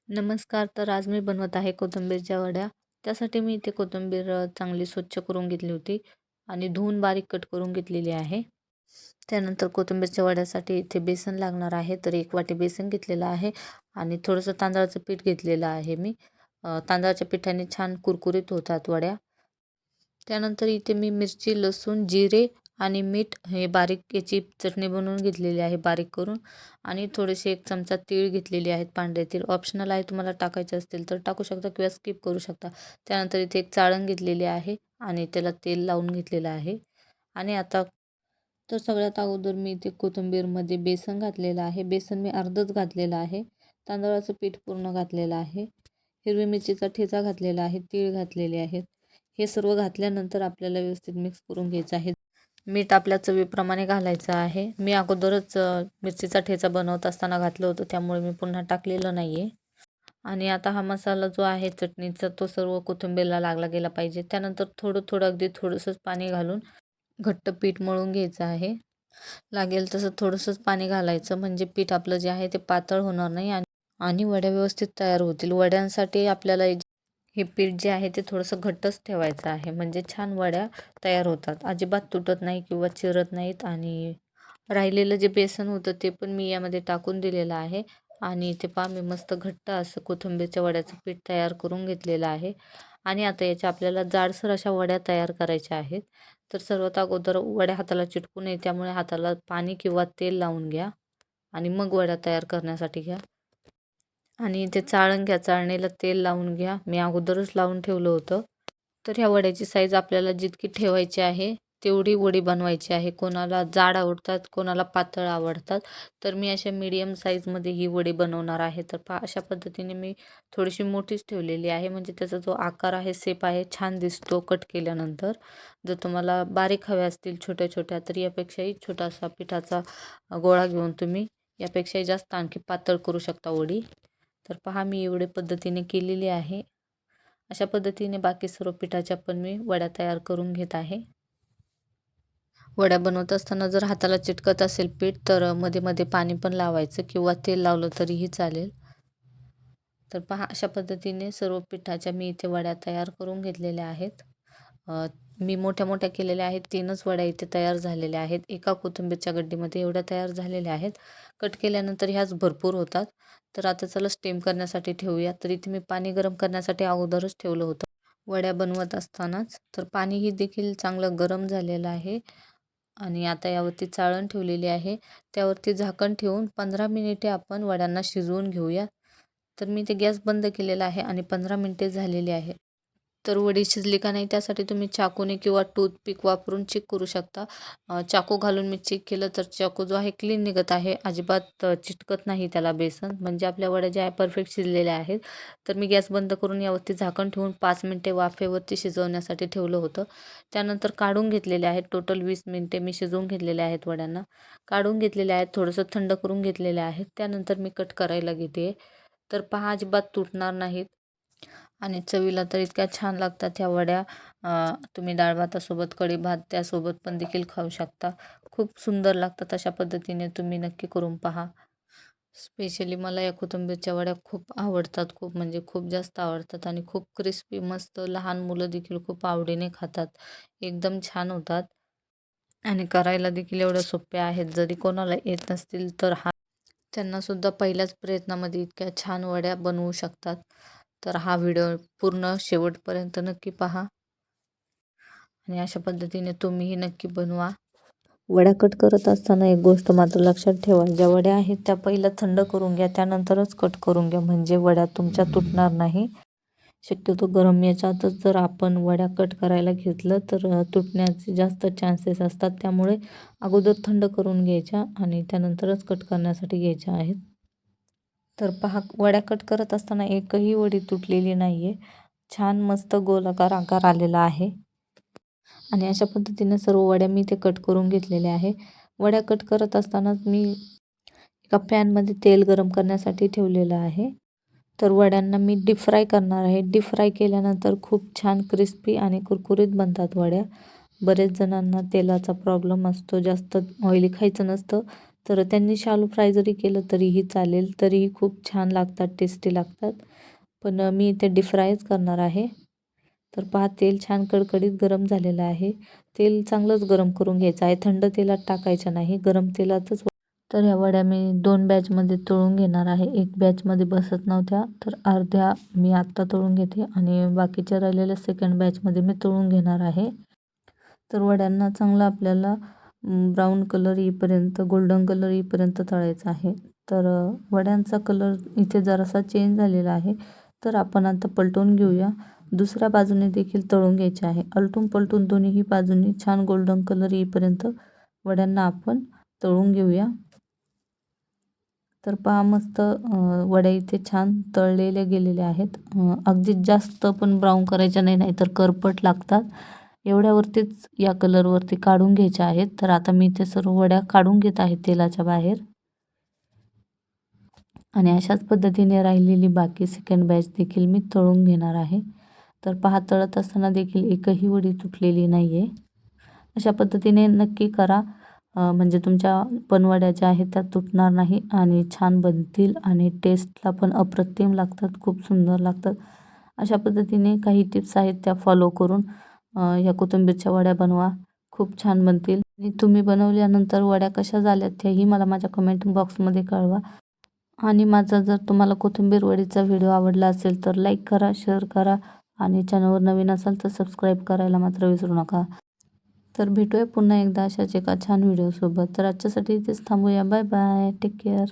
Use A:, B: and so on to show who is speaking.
A: नमस्कार. तर आज मी बनवत आहे कोथिंबीरच्या वड्या. त्यासाठी मी इथे कोथिंबीर चांगली स्वच्छ करून घेतली होती आणि धुवून बारीक कट करून घेतलेली आहे. त्यानंतर कोथिंबीरच्या वड्यासाठी इथे बेसन लागणार आहे. तर 1 वाटी बेसन घेतलेलं आहे आणि थोडंसं तांदळाचं पीठ घेतलेलं आहे मी. तांदळाच्या पिठाने छान कुरकुरीत होतात वड्या. त्यानंतर इथे मी मिरची, लसूण, जिरे आणि मीठ हे बारीक याची चटणी बनवून घेतलेली आहे बारीक करून आणि थोडेसे 1 चमचा तीळ घेतलेले आहेत, पांढरे तीळ. ऑप्शनल आहे, तुम्हाला टाकायचे असतील तर टाकू शकता किंवा स्किप करू शकता. त्यानंतर इथे एक चाळण घेतलेली आहे आणि त्याला तेल लावून घेतलेलं आहे. आणि आता तर सगळ्यात अगोदर मी इथे कोथिंबीरमध्ये बेसन घातलेलं आहे. बेसन मी अर्धच घातलेलं आहे. तांदळाचं पीठ पूर्ण घातलेलं आहे. हिरवी मिरचीचा ठेचा घातलेला आहे. तीळ घातलेले आहेत. हे सर्व घातल्यानंतर आपल्याला व्यवस्थित मिक्स करून घ्यायचं आहे. मीठ आपल्या चवीप्रमाणे घालायचं आहे. मी अगोदरच मिरचीचा ठेचा बनवत असताना घातलं होतं, त्यामुळे मी पुन्हा टाकलेलं नाही आहे. आणि आता हा मसाला जो आहे चटणीचा, तो सर्व कोथिंबीरला लागला गेला पाहिजे. त्यानंतर थोडं अगदी थोडंसंच पाणी घालून घट्ट पीठ मळून घ्यायचं आहे. लागेल तसं थोडंसंच पाणी घालायचं, म्हणजे पीठ आपलं जे आहे ते पातळ होणार नाही आणि वड्या व्यवस्थित तयार होतील. वड्यांसाठी आपल्याला हे पीठ जे आहे ते थोडंसं घट्टच ठेवायचं आहे, म्हणजे छान वड्या तयार होतात. अजिबात तुटत नाही किंवा चिरत नाहीत. आणि राहिलेलं जे बेसन होतं ते पण मी यामध्ये टाकून दिलेलं आहे. आणि इथे पहा, मी मस्त घट्ट असं कोथिंबीरच्या वड्याचं पीठ तयार करून घेतलेलं आहे. आणि आता याच्या आपल्याला जाडसर अशा वड्या तयार करायच्या आहेत. तर सर्वात अगोदर वड्या हाताला चिटकू नये, त्यामुळे हाताला पाणी किंवा तेल लावून घ्या आणि मग वड्या तयार करण्यासाठी घ्या. आणि इथे चाळण घ्या, चाळणीला तेल लावून घ्या. मी अगोदरच लावून ठेवलं होतं. तर ह्या वड्याची साईज आपल्याला जितकी ठेवायची आहे तेवढी वडी बनवायची आहे. कोणाला जाड आवडतात, कोणाला पातळ आवडतात. तर मी अशा मीडियम साईजमध्ये ही वडी बनवणार आहे. तर पहा, अशा पद्धतीने मी थोडीशी मोठीच ठेवलेली आहे, म्हणजे त्याचा जो आकार आहे, शेप आहे, छान दिसतो कट केल्यानंतर. जर तुम्हाला बारीक हव्या असतील छोट्या छोट्या, तर यापेक्षाही छोटासा पिठाचा गोळा घेऊन तुम्ही यापेक्षाही जास्त आणखी पातळ करू शकता वडी. तर पहा, मी एवढे पद्धतीने केलेली आहे. अशा पद्धतीने बाकी सर्व पिठाच्या पण मी वड्या तयार करून घेत आहे. वड्या बनवत असताना जर हाताला चिटकत असेल पीठ, तर मध्ये मध्ये पाणी पण लावायचं किंवा तेल लावलं तरीही चालेल. तर पहा, अशा पद्धतीने सर्व पिठाच्या मी इथे वड्या तयार करून घेतलेल्या आहेत. मी मोठ्या मोठ्या केलेल्या आहेत. 3च वड्या इथे तयार झालेल्या आहेत. एका कोथिंबीरच्या गड्डीमध्ये एवढ्या तयार झालेल्या आहेत. कट केल्यानंतर ह्याच भरपूर होतात. तर आता चला स्टीम करण्यासाठी ठेवूया. तर इथे मी पाणी गरम करण्यासाठी अगोदरच ठेवलं होतं वड्या बनवत असतानाच. तर पाणीही देखील चांगलं गरम झालेलं आहे. आणि आता यावरती चाळण ठेवलेली आहे. त्यावरती झाकण ठेवून 15 मिनिटे आपण वड्यांना शिजवून घेऊया. तर मी ते गॅस बंद केलेला आहे आणि 15 मिनिटे झालेली आहे. तर वडी शिजली का नाही, त्यासाठी तुम्ही चाकूने किंवा टूथपिक वापरून चेक करू शकता. चाकू घालून मी चेक केलं तर चाकू जो आहे क्लीन निघत आहे. अजिबात चिटकत नाही त्याला बेसन, म्हणजे आपल्या वड्या ज्या आहे परफेक्ट शिजलेल्या आहेत. तर मी गॅस बंद करून यावरती झाकण ठेवून 5 मिनिटे वाफेवरती शिजवण्यासाठी ठेवलं होतं. त्यानंतर काढून घेतलेले आहेत. टोटल 20 मिनिटे मी शिजवून घेतलेले आहेत वड्यांना. काढून घेतलेले आहेत, थोडंसं थंड करून घेतलेले आहेत. त्यानंतर मी कट करायला घेते. तर पहा, अजिबात तुटणार नाहीत आणि चवीला तर इतक्या छान लागतात ह्या वड्या. तुम्ही डाळ भातासोबत, कढी भात त्यासोबत पण देखील खाऊ शकता. खूप सुंदर लागतात. अशा पद्धतीने तुम्ही नक्की करून पहा. स्पेशली मला या कोथिंबीरच्या वड्या खूप आवडतात. खूप म्हणजे खूप जास्त आवडतात आणि खूप क्रिस्पी मस्त, लहान मुलं देखील खूप आवडीने खातात. एकदम छान होतात आणि करायला देखील एवढ्या सोप्या आहेत. जरी कोणाला येत नसतील तर त्यांनासुद्धा पहिल्याच प्रयत्नामध्ये इतक्या छान वड्या बनवू शकतात. तर हा व्हिडिओ पूर्ण शेवटपर्यंत नक्की पहा आणि अशा पद्धतीने तुम्हीही नक्की बनवा. वड्या कट करत असताना एक गोष्ट मात्र लक्षात ठेवा, ज्या वड्या आहेत त्या पहिलं थंड करून घ्या, त्यानंतरच कट करून घ्या, म्हणजे वड्या तुमच्या तुटणार नाही. शक्यतो गरम याच्यातच जर आपण वड्या कट करायला घेतलं तर तुटण्याचे जास्त चान्सेस असतात. त्यामुळे अगोदर थंड करून घ्यायच्या आणि त्यानंतरच कट करण्यासाठी घ्यायच्या आहेत. तर पहा, वड्या कट करत असताना एकही वडी तुटलेली नाही आहे. छान मस्त गोलाकार आकार आलेला आहे आणि अशा पद्धतीने सर्व वड्या मी इथे कट करून घेतलेल्या आहे. वड्या कट करत असतानाच मी एका पॅनमध्ये तेल गरम करण्यासाठी ठेवलेलं आहे. तर वड्यांना मी डीप फ्राय करणार आहे. डीप फ्राय केल्यानंतर खूप छान क्रिस्पी आणि कुरकुरीत बनतात वड्या. बरेच जणांना तेलाचा प्रॉब्लेम असतो, जास्त ऑइली खायचं नसतं, तर त्यांनी शालो फ्राय जरी केलं तरीही चालेल, तरीही खूप छान लागतात, टेस्टी लागतात. पण मी इथे डीप फ्रायच करणार आहे. तर पहा तेल छान कडकडीत गरम झालेलं आहे. तेल चांगलंच गरम करून घ्यायचं आहे, थंड तेलात टाकायचं नाही, गरम तेलातच. तर ह्या वड्या मी 2 बॅचमध्ये तळून घेणार आहे. एक बॅचमध्ये बसत नव्हत्या, तर अर्ध्या मी आत्ता तळून घेते आणि बाकीच्या राहिलेल्या सेकंड बॅचमध्ये मी तळून घेणार आहे. तर वड्यांना चांगला आपल्याला ब्राऊन कलर येईपर्यंत, गोल्डन कलर येईपर्यंत तळायचं आहे. तर वड्यांचा कलर इथे जरासा चेंज झालेला आहे. तर आपण आता पलटून घेऊया. दुसऱ्या बाजूने देखील तळून घ्यायचे आहे. आलटून पलटून दोन्हीही बाजूंनी छान गोल्डन कलर येईपर्यंत वड्यांना आपण तळून घेऊया. तर पहा मस्त वड्या इथे छान तळलेल्या गेलेल्या आहेत. अगदी जास्त पण ब्राऊन करायच्या नाही, नाहीतर करपट लागतात. एवढ्यावरतीच या कलरवरती काढून घ्यायच्या आहेत. तर आता मी इथे सर्व वड्या काढून घेत आहे तेलाच्या बाहेर आणि अशाच पद्धतीने राहिलेली बाकी सेकंड बॅच देखील मी तळून घेणार आहे. तर पहा तळत असताना देखील एकही वडी तुटलेली नाही आहे. अशा पद्धतीने नक्की करा, म्हणजे तुमच्या पण वड्या ज्या आहेत त्या तुटणार नाही आणि छान बनतील आणि टेस्टला पण अप्रतिम लागतात, खूप सुंदर लागतात. अशा पद्धतीने काही टिप्स आहेत त्या फॉलो करून ह्या कोथिंबीरच्या वड्या बनवा, खूप छान बनतील. आणि तुम्ही बनवल्यानंतर वड्या कशा झाल्यात त्याही मला माझ्या कमेंट बॉक्समध्ये कळवा. आणि माझा जर तुम्हाला कोथिंबीर वडीचा व्हिडिओ आवडला असेल तर लाईक करा, शेअर करा आणि चॅनलवर नवीन असाल तर सबस्क्राईब करायला मात्र विसरू नका. तर भेटूया पुन्हा एकदा अशाच एका छान व्हिडिओसोबत. तर आजच्यासाठी इथेच थांबूया. Bye bye, take care.